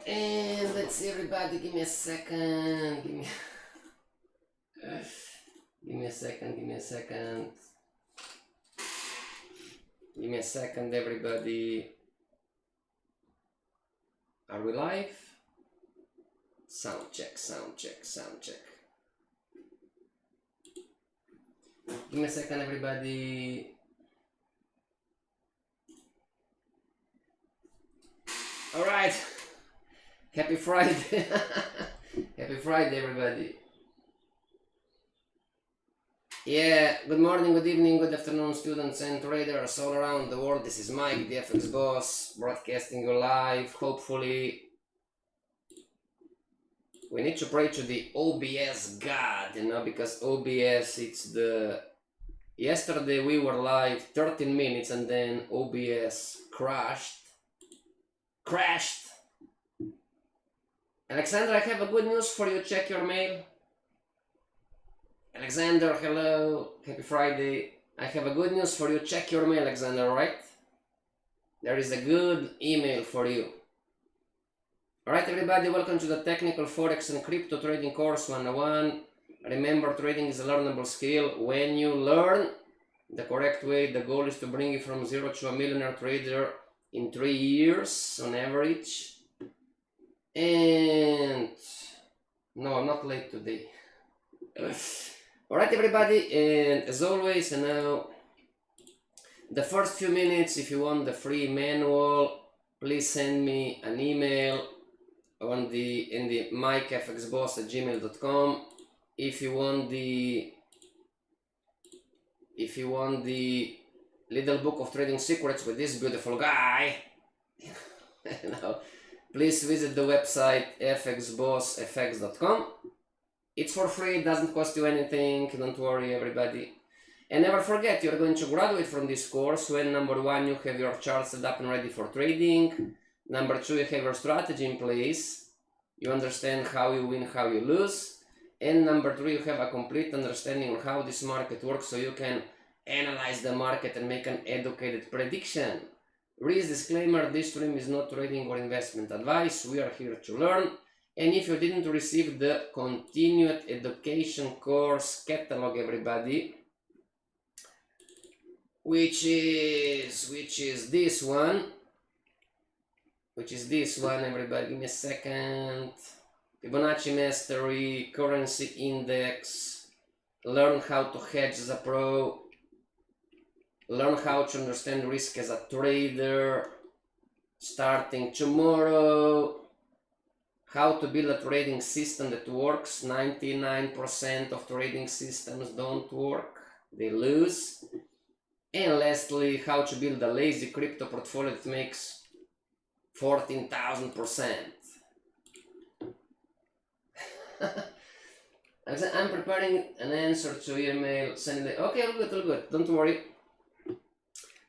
And let's see, everybody, give me a second. Give me a second. Give me a second. Give me a second, everybody. Are we live? Sound check, sound check, sound check. Give me a second, everybody. All right. Happy Friday. Happy Friday, everybody. Yeah, good morning, good evening, good afternoon, students and traders all around the world. This is Mike, the FX boss, broadcasting you live. Hopefully, we need to pray to the OBS God, you know, because OBS, it's the... Yesterday we were live 13 minutes and then OBS crashed. Alexander, I have a good news for you. Check your mail. Alexander, hello. Happy Friday. I have a good news for you. Check your mail, Alexander, right? There is a good email for you. Alright, everybody, welcome to the Technical Forex and Crypto Trading Course 101. Remember, trading is a learnable skill. When you learn the correct way, the goal is to bring you from zero to a millionaire trader in 3 years on average. And no, I'm not late today. Alright, everybody, and as always, you know, the first few minutes, if you want the free manual, please send me an email on the mikefxboss@gmail.com. If you want the little book of trading secrets with this beautiful guy, you know, please visit the website fxbossfx.com. It's for free, it doesn't cost you anything, don't worry, everybody. And never forget, you're going to graduate from this course when number 1, you have your chart set up and ready for trading. Number 2, you have your strategy in place. You understand how you win, how you lose. And number 3, you have a complete understanding of how this market works so you can analyze the market and make an educated prediction. Please disclaimer, this stream is not trading or investment advice. We are here to learn. And if you didn't receive the continued education course catalog, everybody, which is this one, everybody, give me a second. Fibonacci mastery, currency index, learn how to hedge as a pro, learn how to understand risk as a trader, starting tomorrow, how to build a trading system that works. 99% of trading systems don't work, they lose. And lastly, how to build a lazy crypto portfolio that makes 14,000%. I'm preparing an answer to email. Send it. Okay, all good. Don't worry.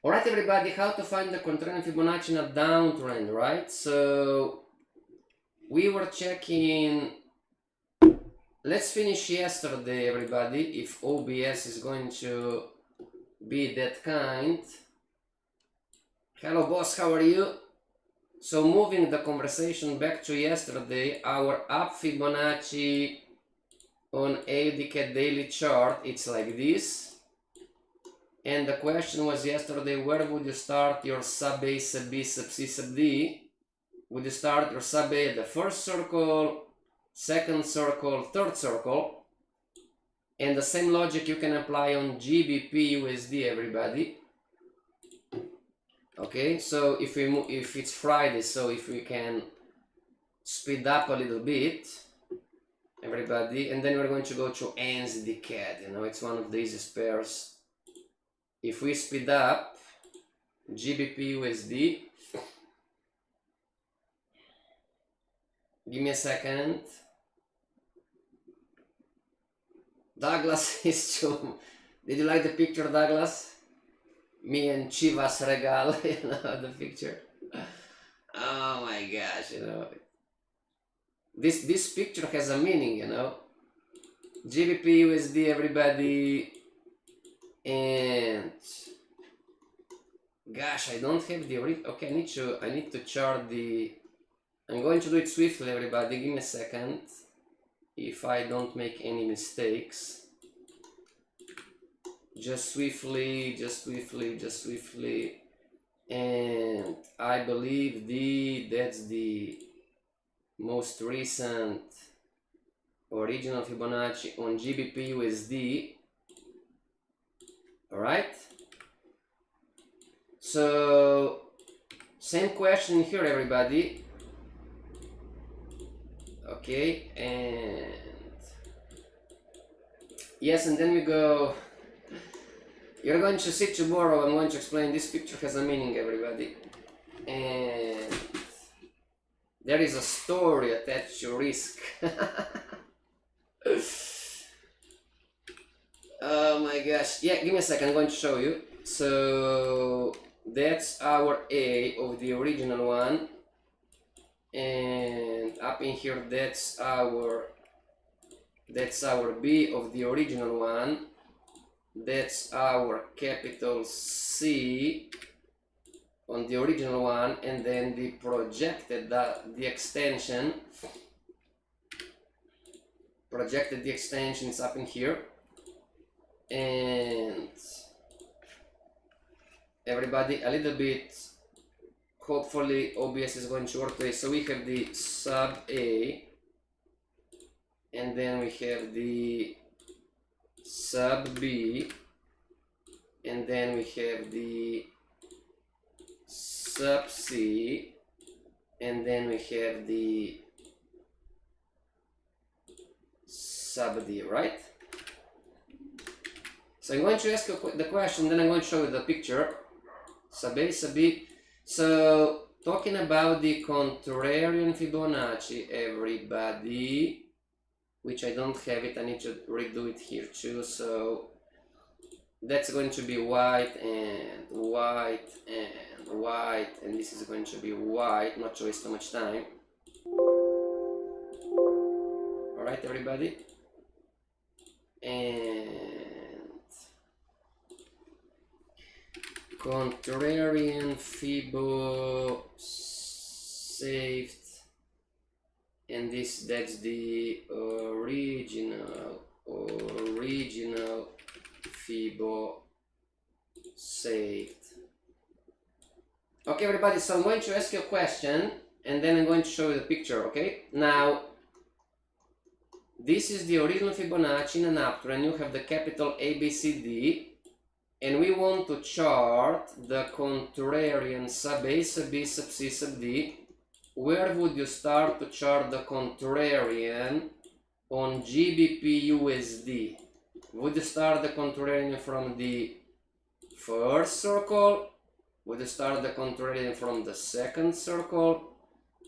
Alright, everybody, how to find the Contrarian Fibonacci in a downtrend, right? So we were checking. Let's finish yesterday, everybody, if OBS is going to be that kind. Hello, boss, how are you? So moving the conversation back to yesterday, our up Fibonacci on AUD daily chart, it's like this. And the question was yesterday, where would you start your sub A, sub B, sub C, sub D? Would you start your sub A at the first circle, second circle, third circle? And the same logic you can apply on GBP USD, everybody. Okay, so if it's Friday, so if we can speed up a little bit, everybody, and then we're going to go to NZD CAD, you know, it's one of the easiest pairs. If we speed up GBP USD, give me a second. Douglas is too. Did you like the picture, Douglas? Me and Chivas Regal, you know, the picture. Oh my gosh, you know. This picture has a meaning, you know. GBP USD, everybody. And gosh, I don't have the okay, I need to chart the I'm going to do it swiftly, everybody. Give me a second. If I don't make any mistakes. Just swiftly. And I believe that's the most recent original Fibonacci on GBP USD. Alright? So, same question here, everybody. Okay, and yes, and then we go. You're going to see tomorrow. I'm going to explain this picture has a meaning, everybody. And there is a story attached to risk. Oh my gosh. Yeah, give me a second. I'm going to show you. So that's our A of the original one. And up in here, that's our B of the original one. That's our capital C on the original one, and then the projected the extension is up in here. And everybody, a little bit, hopefully OBS is going to work today. So we have the sub A, and then we have the sub B, and then we have the sub C, and then we have the sub D, right? So I'm going to ask you the question, then I'm going to show you the picture. Sub A, sub B. So talking about the Contrarian Fibonacci, everybody, which I don't have it, I need to redo it here too. So that's going to be white and white and white, and this is going to be white, not to waste too much time. Alright, everybody. And Contrarian Fibo saved. And that's the original Fibo saved. Okay, everybody, so I'm going to ask you a question and then I'm going to show you the picture, okay? Now, this is the original Fibonacci in an uptrend. You have the capital A, B, C, D, and we want to chart the Contrarian sub A, sub B, sub C, sub D. Where would you start to chart the Contrarian on GBP USD? Would you start the Contrarian from the first circle? Would you start the Contrarian from the second circle?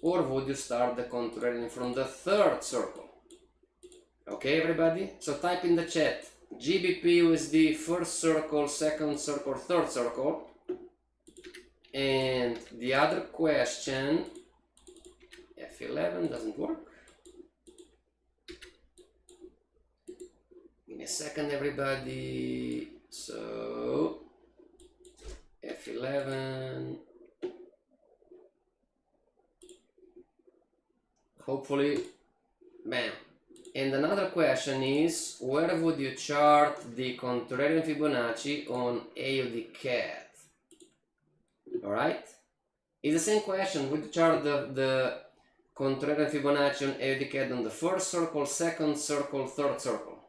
Or would you start the Contrarian from the third circle? Okay, everybody? So type in the chat GBP USD first circle, second circle, third circle. And the other question, F11 doesn't work. Give me a second, everybody. So F11. Hopefully, bam. And another question is, where would you chart the Contrarian Fibonacci on AUD CAD? Alright? It's the same question. Would you chart the Contrarian Fibonacci on AUD CAD on the first circle, second circle, third circle?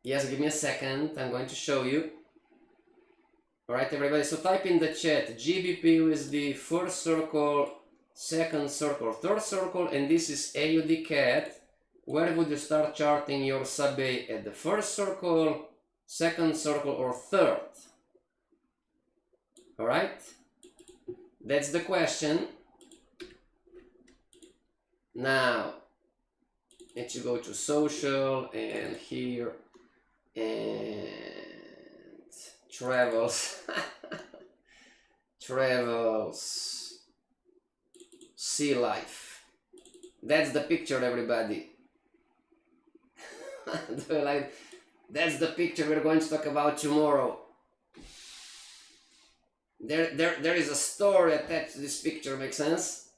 Yes, give me a second. I'm going to show you. Alright, everybody. So type in the chat GBP USD first circle, second circle, third circle, and this is AUD CAD. Where would you start charting your sub A? At the first circle, second circle, or third? Alright? That's the question. Now, let you go to social and here and travels. Travels. Sea life. That's the picture, everybody. That's the picture we're going to talk about tomorrow. There is a story attached to this picture. Makes sense?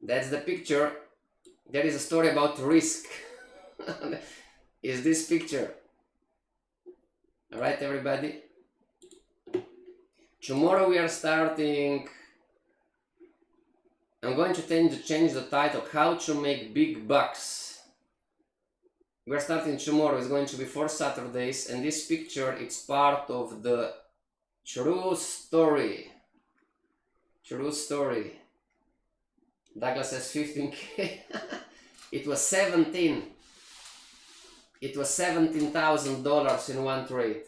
That's the picture. There is a story about risk. Is this picture? All right, everybody. Tomorrow we are starting. I'm going to change the title. How to make big bucks. We're starting tomorrow. It's going to be 4 Saturdays, and this picture, it's part of the true story. True story. Douglas says 15K. It was 17. It was $17,000 in one trade,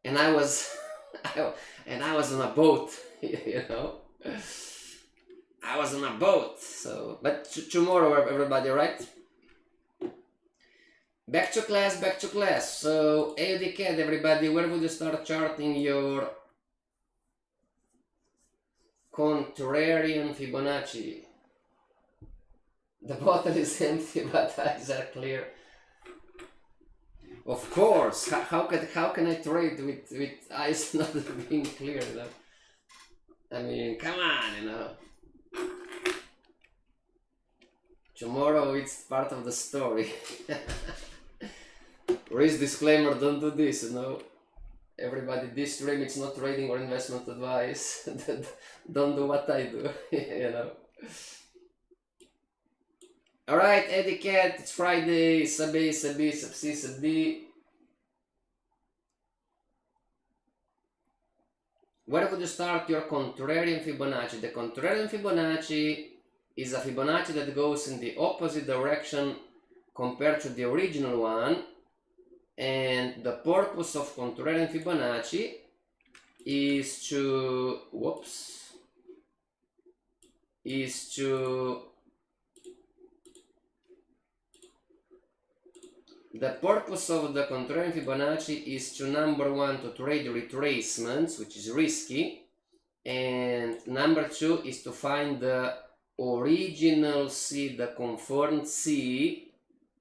and I was, and I was on a boat. You know, I was on a boat. So, but tomorrow, everybody, right? Back to class, back to class. So, AUDCAD, everybody, where would you start charting your Contrarian Fibonacci? The bottle is empty, but eyes are clear. Of course. How can I trade with eyes not being clear? You know? I mean, come on, you know. Tomorrow it's part of the story. Risk disclaimer, don't do this, you know. Everybody, this stream, it's not trading or investment advice. Don't do what I do, you know. Alright, Eddie Cat, it's Friday, sub A, sub B, sub C, sub D. Where would you start your Contrarian Fibonacci? The Contrarian Fibonacci is a Fibonacci that goes in the opposite direction compared to the original one. And the purpose of Contrarian Fibonacci is to, the purpose of the Contrarian Fibonacci is to, number one, to trade retracements, which is risky, and number two is to find the original C, the confirmed C,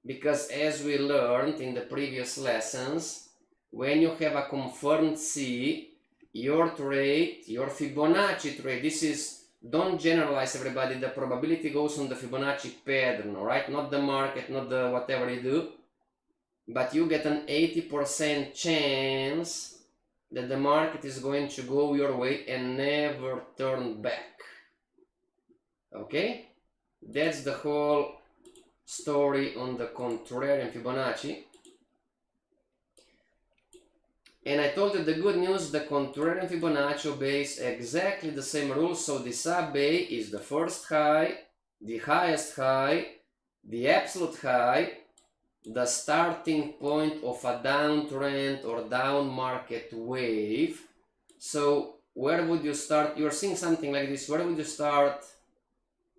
because as we learned in the previous lessons, when you have a confirmed C, your trade, your Fibonacci trade, this is, don't generalize, everybody, the probability goes on the Fibonacci pattern, alright? Not the market, not the whatever you do, but you get an 80% chance that the market is going to go your way and never turn back. Okay? That's the whole story on the Contrarian Fibonacci. And I told you the good news, the Contrarian Fibonacci obeys exactly the same rules. So the sub A is the first high, the highest high, the absolute high, the starting point of a downtrend or down market wave. So where would you start? You're seeing something like this. Where would you start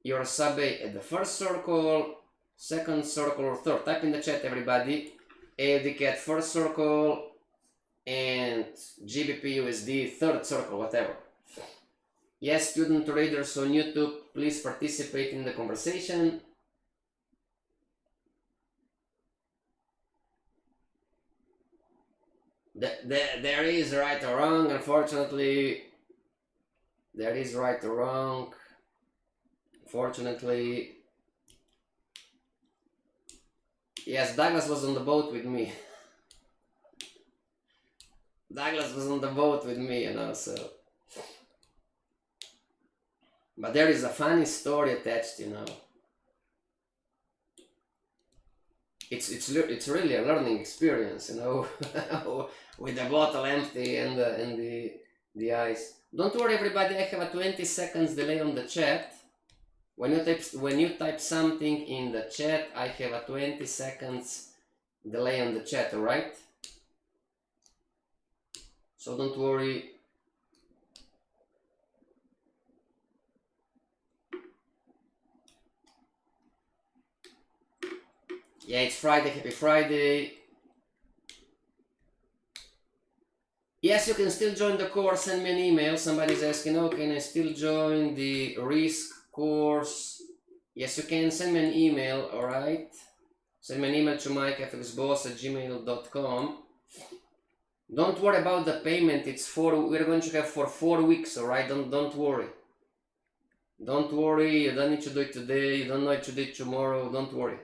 your sub A? At the first circle, second circle, or third? Type in the chat, everybody. AUDCAT first circle and GBP USD third circle, whatever. Yes, student traders on YouTube, please participate in the conversation. There is right or wrong, unfortunately. There is right or wrong. Fortunately. Yes, Douglas was on the boat with me. Douglas was on the boat with me, you know, so. But there is a funny story attached, you know. It's really a learning experience, you know, with the bottle empty and the ice. Don't worry, everybody. I have a 20 seconds delay on the chat. When you type something in the chat, I have a 20 seconds delay on the chat. All right. So don't worry. Yeah, it's Friday. Happy Friday. Yes, you can still join the course. Send me an email. Somebody's asking, oh, can I still join the risk course? Yes, you can. Send me an email, all right? Send me an email to mikefxboss@gmail.com. Don't worry about the payment. We're going to have for 4 weeks, alright? Don't worry. Don't worry, you don't need to do it today, you don't need to do it tomorrow, don't worry.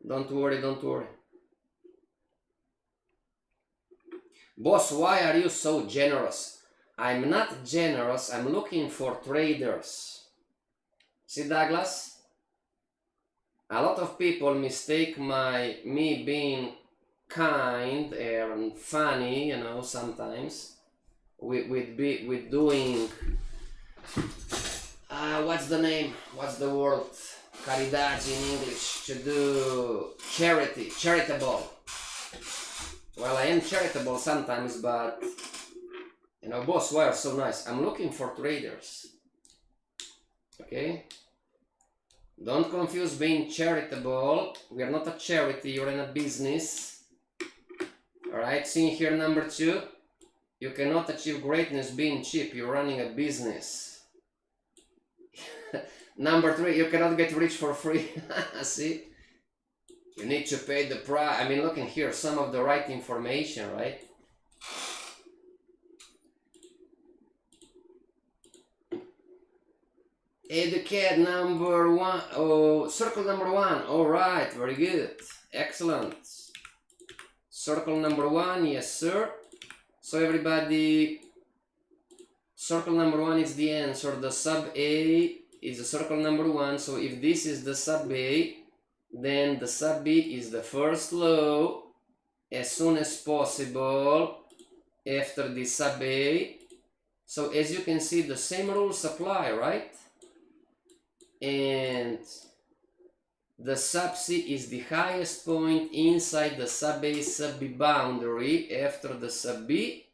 Don't worry, don't worry. Boss, why are you so generous? I'm not generous, I'm looking for traders. See, Douglas? A lot of people mistake me being kind and funny, you know, sometimes with doing what's the name? What's the word? Caridad in English. To do charitable. Well, I am charitable sometimes, but you know, boss, why are so nice? I'm looking for traders. Okay? Don't confuse being charitable. We are not a charity, you're in a business. Alright, seeing here number 2. You cannot achieve greatness being cheap, you're running a business. Number 3, you cannot get rich for free. See? You need to pay the price. I mean, look in here, some of the right information, right? Educate number 1. Oh, circle number 1. Alright, very good. Excellent. Circle number 1, yes sir. So everybody, circle number 1 is the answer. The sub A is the circle number 1. So if this is the sub A, then the sub B is the first low as soon as possible after the sub A. So as you can see, the same rules apply, right? And the sub C is the highest point inside the sub A sub B boundary after the sub B,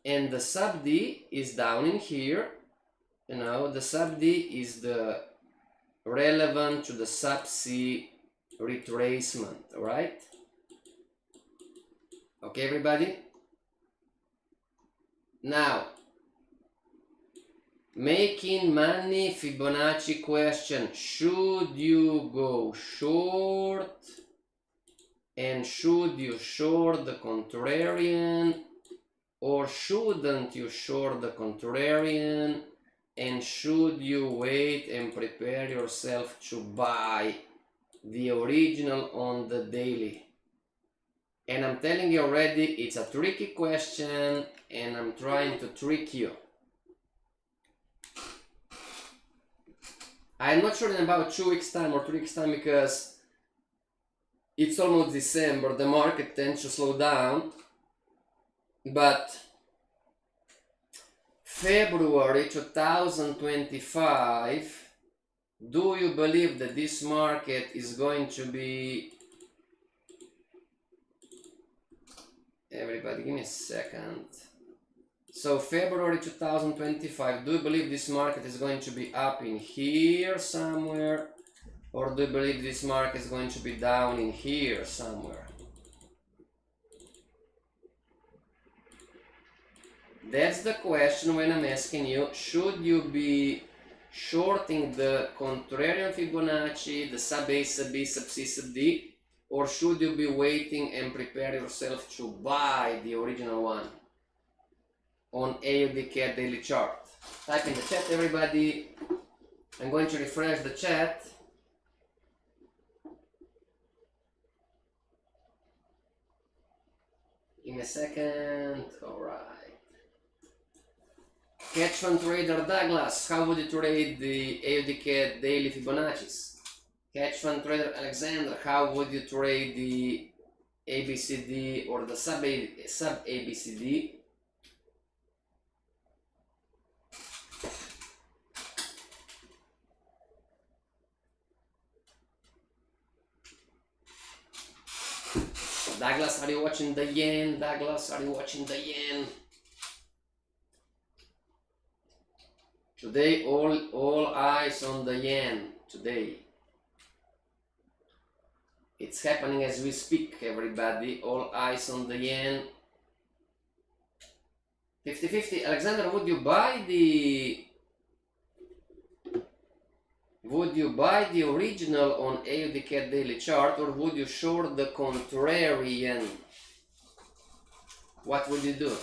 and the sub D is down in here. You know, the sub D is the relevant to the sub C retracement, right? Okay, everybody? Now, making money Fibonacci question. Should you go short? And should you short the contrarian? Or shouldn't you short the contrarian? And should you wait and prepare yourself to buy the original on the daily? And I'm telling you already, it's a tricky question and I'm trying to trick you. I'm not sure in about 2 weeks time or 3 weeks time, because it's almost December, the market tends to slow down, but February 2025, do you believe that this market is going to be... Everybody give me a second. So February 2025, do you believe this market is going to be up in here somewhere, or do you believe this market is going to be down in here somewhere? That's the question when I'm asking you, should you be shorting the contrarian Fibonacci, the sub A, sub B, sub C, sub D, or should you be waiting and prepare yourself to buy the original one on AUD daily chart? Type in the chat, everybody. I'm going to refresh the chat. Give me a second. Alright. Catch fund trader Douglas, how would you trade the AUD daily Fibonacci's? Catch fund trader Alexander, how would you trade the ABCD or the sub ABCD? Douglas, are you watching the yen? Douglas, are you watching the yen? Today, all eyes on the yen. Today. It's happening as we speak, everybody. All eyes on the yen. 50-50. Alexander, would you buy the original on AUD daily chart, or would you short the contrarian? what would you do?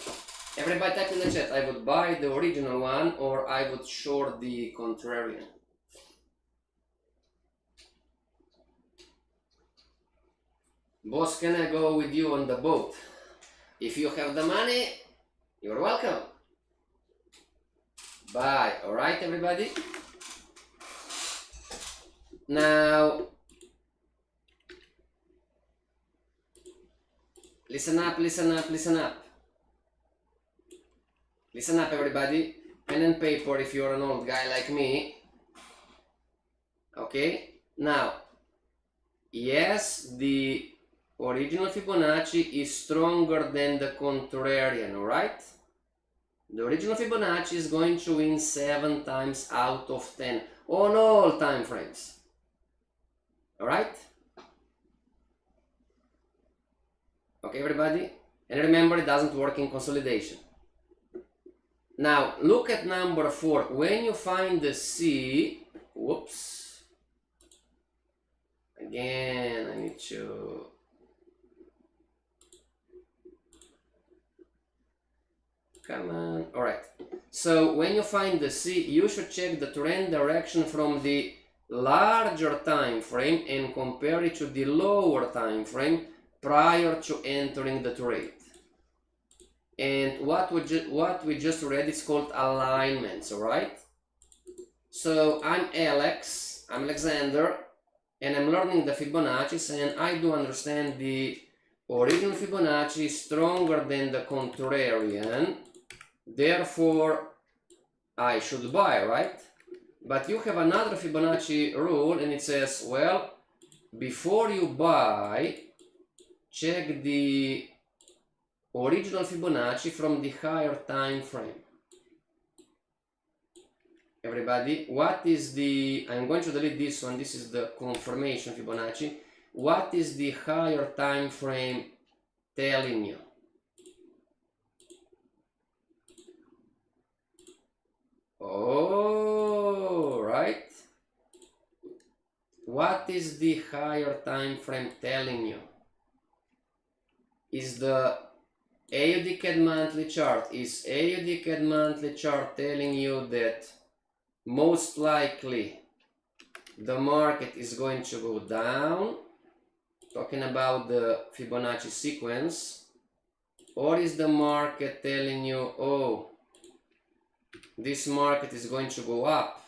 Everybody type in the chat, I would buy the original one or I would short the contrarian. Boss, can I go with you on the boat? If you have the money, you're welcome. Bye. Alright, everybody? Now, listen up, listen up, listen up. Listen up, everybody. Pen and paper if you're an old guy like me. Okay? Now, yes, the original Fibonacci is stronger than the contrarian, alright? The original Fibonacci is going to win 7 times out of 10 on all time frames. Alright? Okay, everybody? And remember, it doesn't work in consolidation. Now, look at number 4. When you find the C, whoops. Again, I need to... Come on. Alright. So, when you find the C, you should check the trend direction from the larger time frame and compare it to the lower time frame prior to entering the trade. And what we just read is called alignments, alright? So I'm Alex, I'm Alexander, and I'm learning the Fibonacci, and I do understand the original Fibonacci is stronger than the contrarian, therefore I should buy, right? But you have another Fibonacci rule, and it says, well, before you buy, check the original Fibonacci from the higher time frame. Everybody, what is the, I'm going to delete this one, this is the confirmation Fibonacci. What is the higher time frame telling you? Oh, right. What is the higher time frame telling you? Is the AU decade monthly chart, is AU decade monthly chart telling you that most likely the market is going to go down, talking about the Fibonacci sequence, or is the market telling you, oh, this market is going to go up,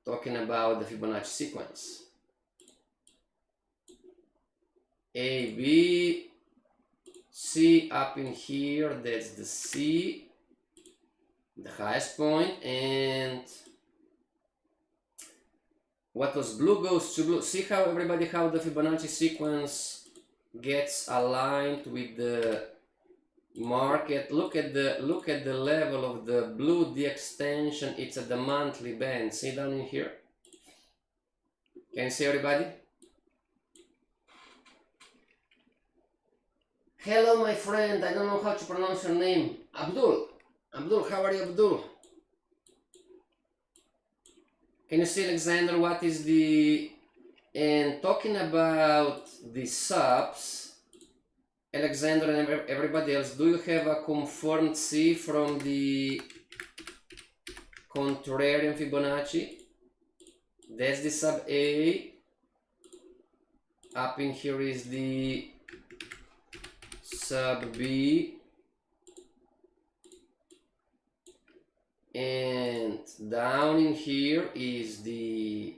talking about the Fibonacci sequence? A, B, C up in here, that's the C, the highest point, and what was blue goes to blue. See how everybody, how the Fibonacci sequence gets aligned with the market. Look at the level of the blue, the extension, it's at the monthly band. See down in here? Can you see everybody? Hello, my friend. I don't know how to pronounce your name. Abdul. Abdul, how are you, Abdul? Can you see, Alexander, what is the... And talking about the subs, Alexander and everybody else, do you have a confirmed C from the contrarian Fibonacci? That's the sub A. Up in here is the sub B, and down in here is the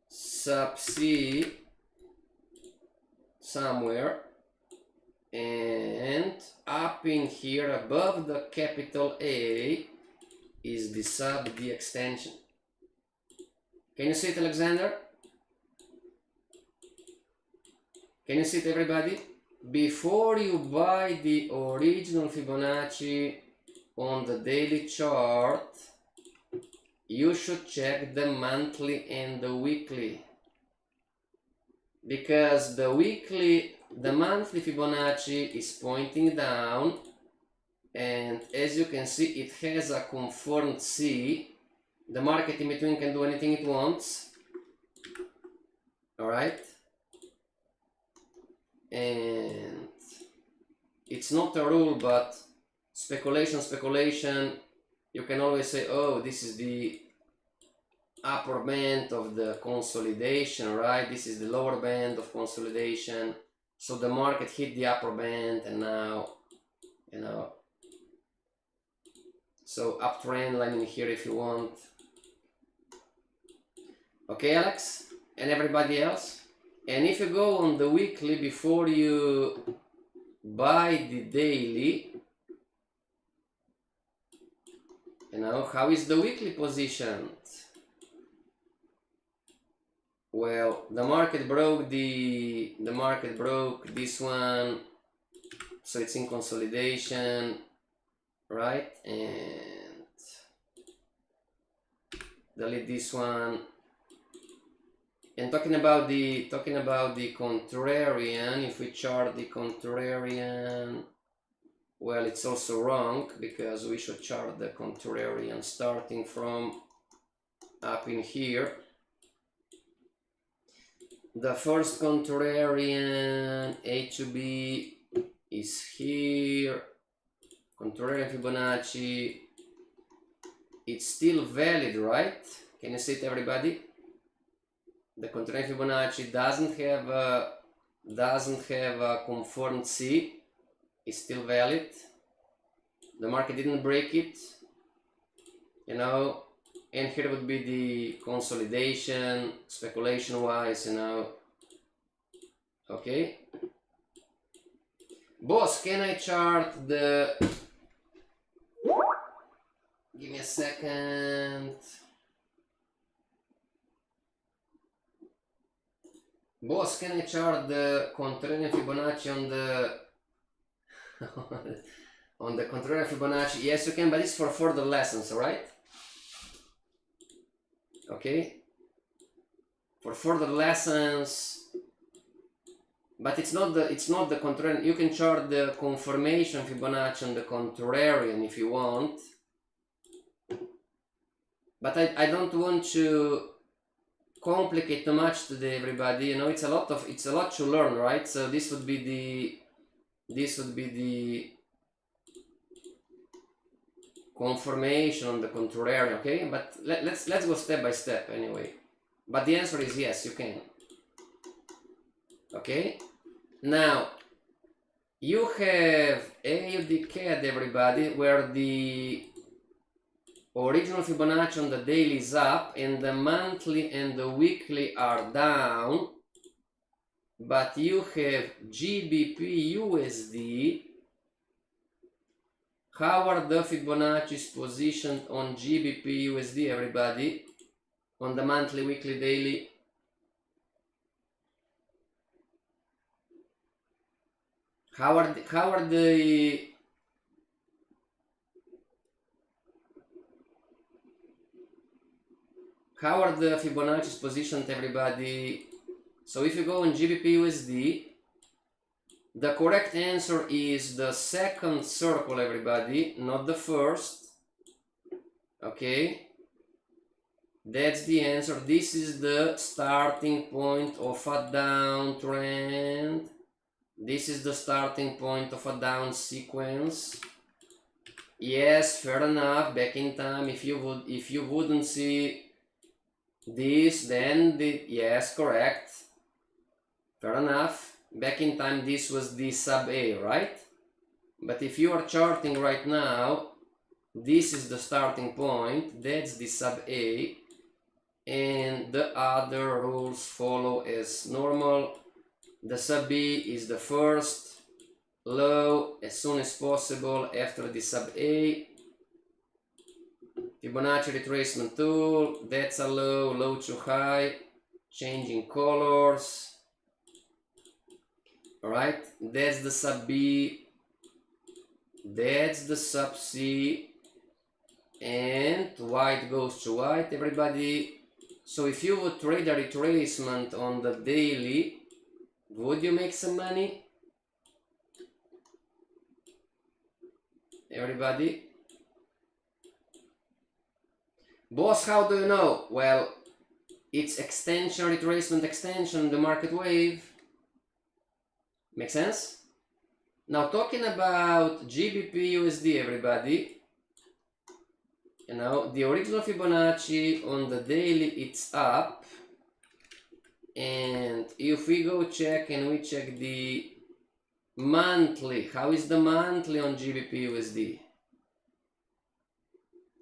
sub C somewhere, and up in here above the capital A is the sub D extension. Can you see it, Alexander? Can you see it, everybody? Before you buy the original Fibonacci on the daily chart, you should check the monthly and the weekly. Because the monthly Fibonacci is pointing down, and as you can see, it has a confirmed C. The market in between can do anything it wants. Alright? And it's not a rule, but speculation, you can always say, oh, this is the upper band of the consolidation, right? This is the lower band of consolidation. So the market hit the upper band, and now, you know, so uptrend line in here if you want. Okay, Alex, and everybody else. And if you go on the weekly before you buy the daily, you know, how is the weekly positioned? Well, the market broke this one, so it's in consolidation, right? And delete this one. And talking about the contrarian, if we chart the contrarian, well, it's also wrong, because we should chart the contrarian starting from up in here. The first contrarian A to B is here. Contrarian Fibonacci, it's still valid, right? Can you see it, everybody? The contrarian Fibonacci doesn't have a confirmed C. It's still valid. The market didn't break it, you know. And here would be the consolidation, speculation wise, you know. Okay. Boss, can I chart the... Give me a second. Boss, can I chart the Contrarian Fibonacci on the... on the Contrarian Fibonacci? Yes, you can, but it's for further lessons, alright? Okay, for further lessons, but it's not the contrarian. You can chart the confirmation Fibonacci on the contrarian if you want, but I don't want to complicate too much today, everybody. You know, it's a lot to learn, right? So this would be the confirmation on the contrarian, okay? But let's go step by step anyway. But the answer is yes, you can. Okay? Now, you have AUDCAD, everybody, where the original Fibonacci on the daily is up and the monthly and the weekly are down. But you have GBP USD. How are the Fibonacci's positioned on GBP USD, everybody? On the monthly, weekly, daily? How are the Fibonacci's positioned, everybody? So if you go on GBP USD, the correct answer is the second circle, everybody, not the first. Okay, that's the answer. This is the starting point of a downtrend. This is the starting point of a down sequence. Yes, fair enough. Back in time, if you wouldn't see this, then yes, correct. Fair enough. Back in time, this was the sub A, right? But if you are charting right now, this is the starting point, that's the sub A, and the other rules follow as normal. The sub B is the first low as soon as possible after the sub A. Fibonacci retracement tool, that's a low, low to high, changing colors. Alright, that's the sub B, that's the sub C, and white goes to white, everybody. So if you would trade a retracement on the daily, would you make some money? Everybody? Boss, how do you know? Well, it's extension, retracement, extension, the market wave. Make sense? Now talking about GBP USD, everybody, you know, the original Fibonacci on the daily, it's up. And if we go check and we check the monthly, how is the monthly on GBP USD?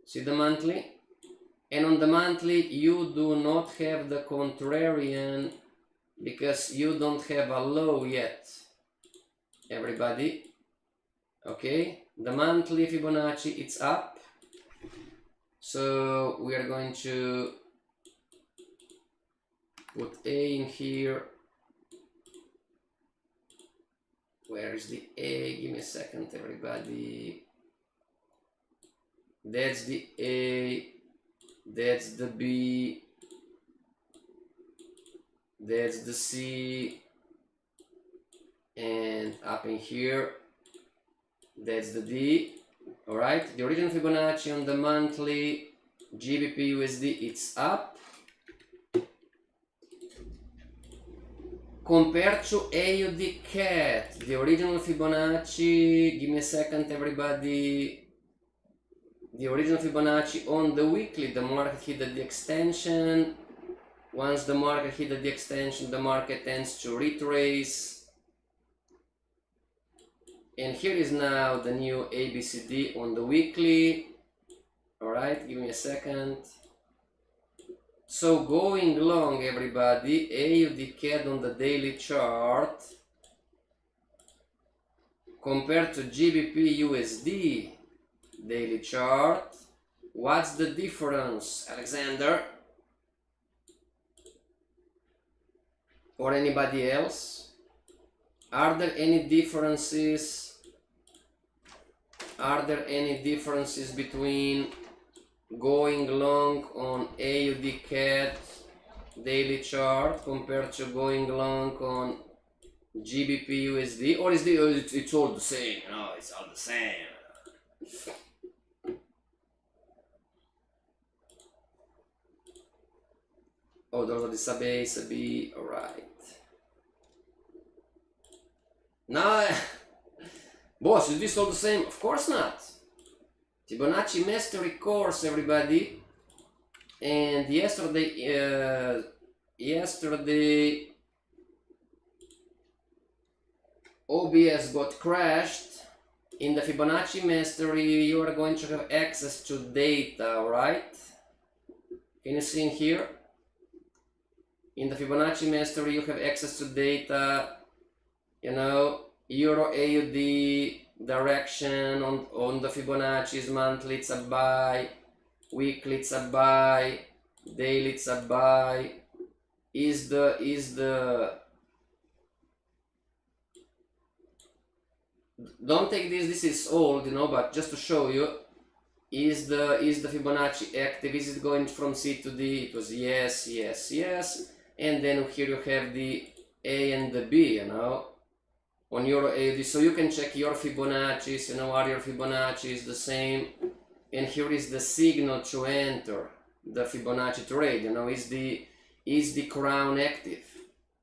See the monthly? And on the monthly, you do not have the contrarian because you don't have a low yet, everybody. Okay, the monthly Fibonacci, it's up. So we are going to put A in here. Where is the A? Give me a second, everybody. That's the A. That's the B. That's the C. And up in here, that's the D. Alright, the original Fibonacci on the monthly GBP USD, it's up. Compared to AUD CAT, the original Fibonacci, give me a second, everybody. The original Fibonacci on the weekly, the market hit the extension. Once the market hit the extension, the market tends to retrace. And here is now the new ABCD on the weekly. Alright, give me a second. So going long, everybody, AUD CAD on the daily chart compared to GBP USD daily chart, what's the difference, Alexander? Or anybody else? Are there any differences? Are there any differences between going long on AUD CAD daily chart compared to going long on GBP USD? Or is it's all the same? You know, it's all the same. Oh, those are the sub A, sub B, alright. Now, boss, is this all the same? Of course not. Fibonacci Mastery course, everybody. And yesterday OBS got crashed. In the Fibonacci Mastery, you are going to have access to data, right? Can you see in here? In the Fibonacci Mastery, you have access to data, you know, Euro AUD direction on the Fibonacci is monthly, it's a buy, weekly, it's a buy, daily, it's a buy. Don't take this is old, you know, but just to show you, is the Fibonacci active? Is it going from C to D? It was yes, yes, yes. And then here you have the A and the B, you know, on Euro AUD. So you can check your Fibonacci's, you know, are your Fibonacci's the same? And here is the signal to enter the Fibonacci trade, you know, is the crown active?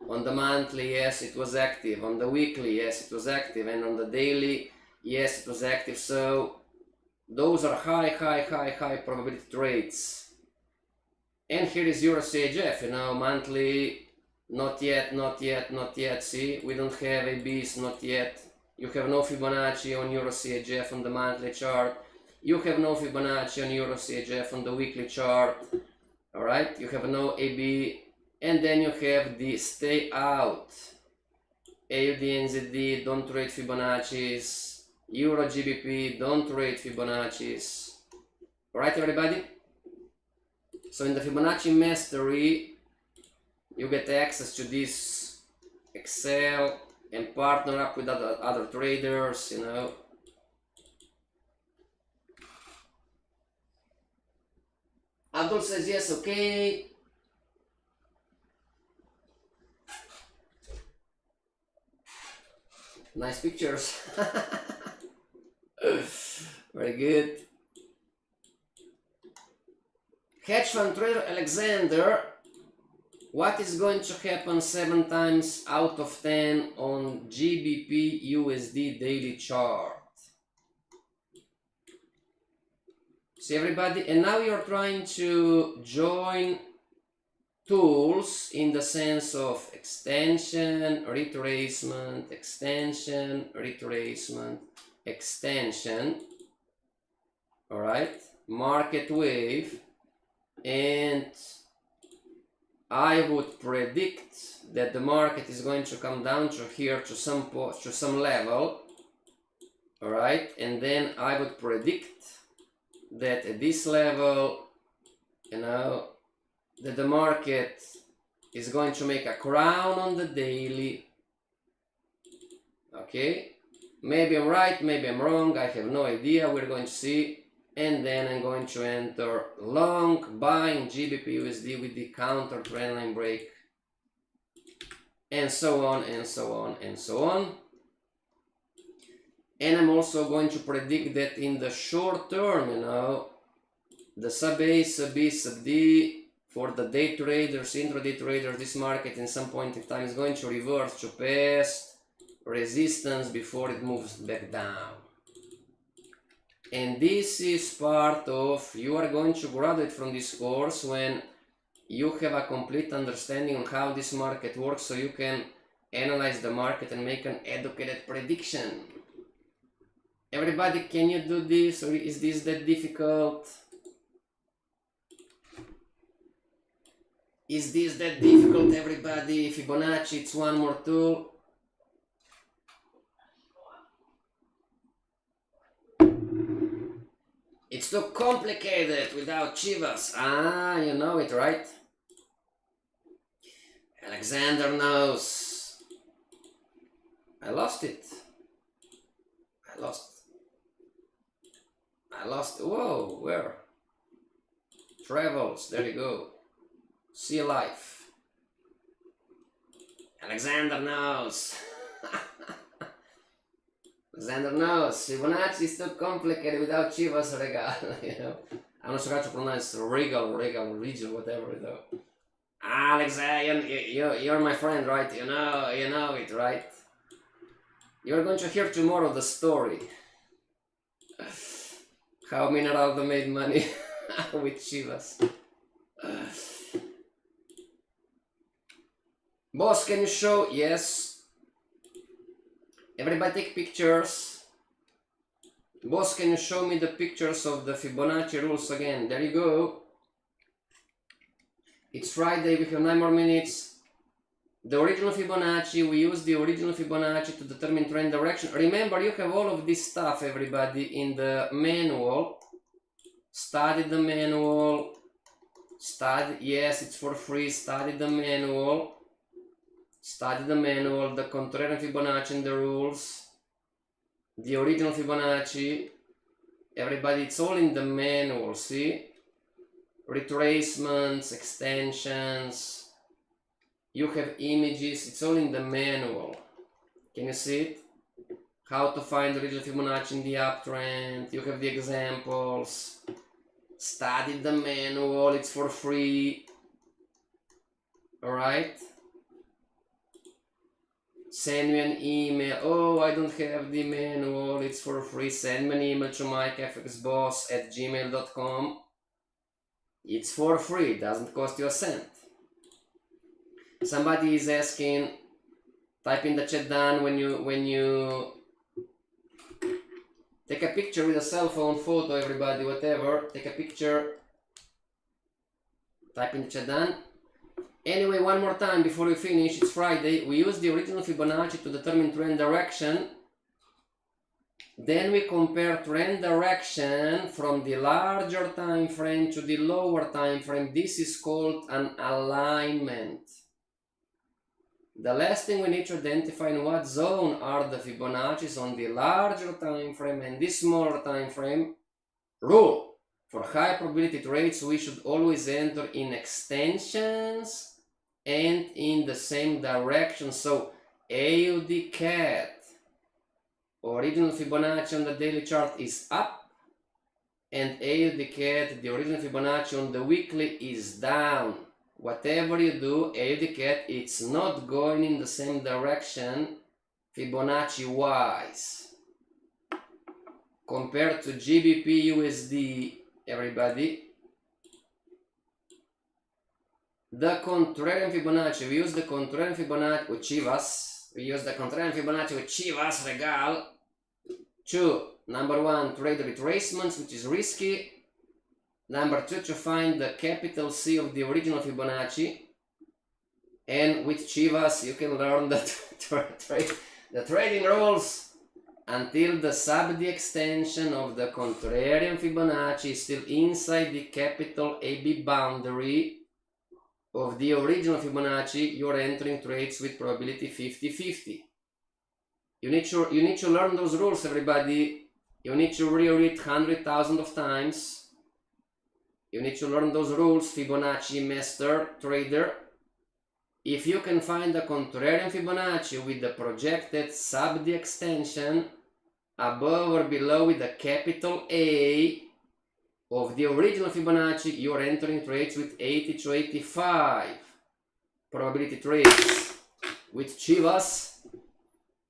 On the monthly, yes, it was active. On the weekly, yes, it was active. And on the daily, yes, it was active. So those are high probability trades. And here is Euro CHF, you know, monthly, not yet, not yet, not yet. See, we don't have ABs, not yet. You have no Fibonacci on Euro CHF on the monthly chart. You have no Fibonacci on Euro CHF on the weekly chart. Alright, you have no AB. And then you have the stay out. AUD NZD, don't trade Fibonacci's. Euro GBP, don't trade Fibonacci's. Alright, everybody? So in the Fibonacci Mastery, you get access to this Excel and partner up with other traders, you know. Abdul says yes, okay. Nice pictures. Very good. Hedge fund trader Alexander. What is going to happen 7 times out of 10 on GBP USD daily chart? See everybody, and now you're trying to join tools in the sense of extension, retracement, extension, retracement, extension, all right, market wave, and I would predict that the market is going to come down to here to some level, all right, and then I would predict that at this level, you know, that the market is going to make a crown on the daily. Okay, maybe I'm right, maybe I'm wrong, I have no idea, we're going to see. And then I'm going to enter long buying GBP USD with the counter trendline break, and so on and so on and so on. And I'm also going to predict that in the short term, you know, the sub A, sub B, sub D, for the day traders, intraday traders, this market in some point in time is going to reverse to past resistance before it moves back down. And this is part of, you are going to graduate from this course when you have a complete understanding on how this market works, so you can analyze the market and make an educated prediction. Everybody, can you do this, or is this that difficult? Is this that difficult, everybody? Fibonacci, it's one more tool. It's too complicated without Chivas. Ah, you know it, right? Alexander knows. I lost it. I lost. Whoa, where? Travels, there you go. See life. Alexander knows. Alexander knows. Fibonacci is too complicated without Chivas Regal. You know, I'm not sure how to pronounce Regal, region, whatever. You know. Alexander, you're my friend, right? You know it, right? You're going to hear tomorrow the story. How Mineraldo made money with Chivas. Boss, can you show? Yes. Everybody take pictures. Boss, can you show me the pictures of the Fibonacci rules again? There you go. It's Friday, we have 9 more minutes. The original Fibonacci, we use the original Fibonacci to determine trend direction. Remember, you have all of this stuff, everybody, in the manual. Study the manual. Yes, it's for free. Study the manual. Study the manual, the Contrarian Fibonacci and the rules, the original Fibonacci. Everybody, it's all in the manual, see? Retracements, extensions, you have images, it's all in the manual. Can you see it? How to find the original Fibonacci in the uptrend, you have the examples. Study the manual, it's for free. Alright? Send me an email. Oh, I don't have the manual, it's for free. Send me an email to mikefxboss@gmail.com. It's for free, it doesn't cost you a cent. Somebody is asking, type in the chat down when you take a picture with a cell phone, photo, everybody, whatever. Take a picture. Type in the chat down. Anyway, one more time before we finish, it's Friday. We use the original Fibonacci to determine trend direction. Then we compare trend direction from the larger time frame to the lower time frame. This is called an alignment. The last thing we need to identify in what zone are the Fibonacci's on the larger time frame and this smaller time frame. Rule: for high probability trades, we should always enter in extensions and in the same direction. So AUD CAT, original Fibonacci on the daily chart, is up, and AUD CAT, the original Fibonacci on the weekly, is down. whatever you do, indicate it's not going in the same direction Fibonacci wise. Compared to GBP USD, everybody, the Contrarian Fibonacci, we use the Contrarian Fibonacci with Chivas, with Chivas Regal to, number one, trade retracements, which is risky. Number two, to find the capital C of the original Fibonacci. And with Chivas, you can learn the trading rules until the sub-extension of the Contrarian Fibonacci is still inside the capital AB boundary of the original Fibonacci. You're entering trades with probability 50-50. You need to learn those rules, everybody. You need to reread 100,000 of times. You need to learn those rules, Fibonacci master trader. If you can find the Contrarian Fibonacci with the projected sub-extension above or below with the capital A of the original Fibonacci, you're entering trades with 80 to 85 probability trades. With Chivas,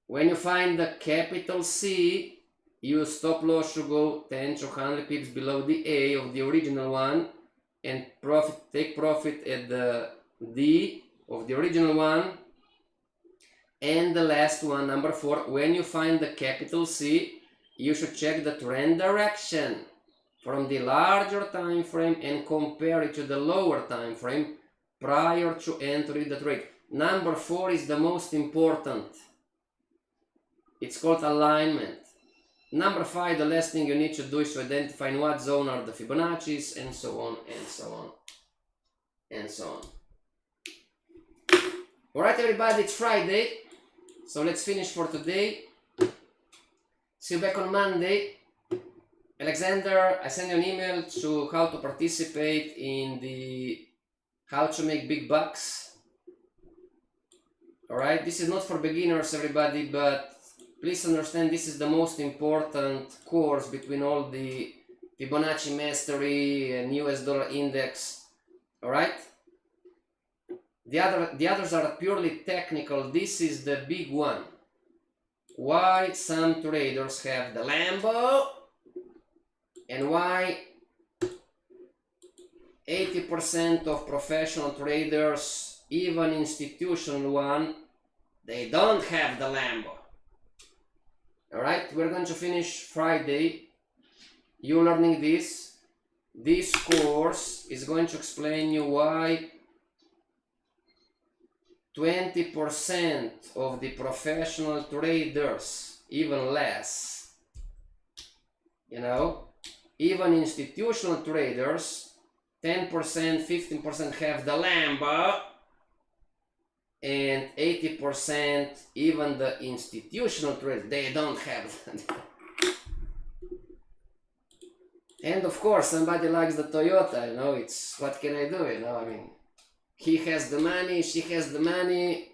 when you find the capital C, your stop loss should go 10 to 100 pips below the A of the original one, and take profit at the D of the original one. And the last one, number 4, when you find the capital C, you should check the trend direction from the larger time frame and compare it to the lower time frame prior to entering the trade. Number 4 is the most important. It's called alignment. Number 5, the last thing you need to do is to identify in what zone are the Fibonacci's, and so on, and so on, and so on. Alright everybody, it's Friday, so let's finish for today. See you back on Monday. Alexander, I sent you an email to how to participate in the how to make big bucks. Alright, this is not for beginners, everybody, but please understand this is the most important course between all the Fibonacci Mastery and US dollar index. Alright? The others are purely technical. This is the big one. Why some traders have the Lambo and why 80% of professional traders, even institutional one, they don't have the Lambo. Alright, we're going to finish Friday. You learning this. This course is going to explain you why 20% of the professional traders, even less, you know, even institutional traders, 10%, 15% have the Lambo, and 80%, even the institutional traders, they don't have it. And of course, somebody likes the Toyota, you know, it's, what can I do, you know, I mean, he has the money, she has the money,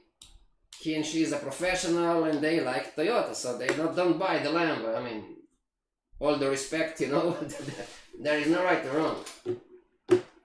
he and she is a professional, and they like Toyota, so they don't buy the Lambo. I mean, all the respect, you know, there is no right or wrong.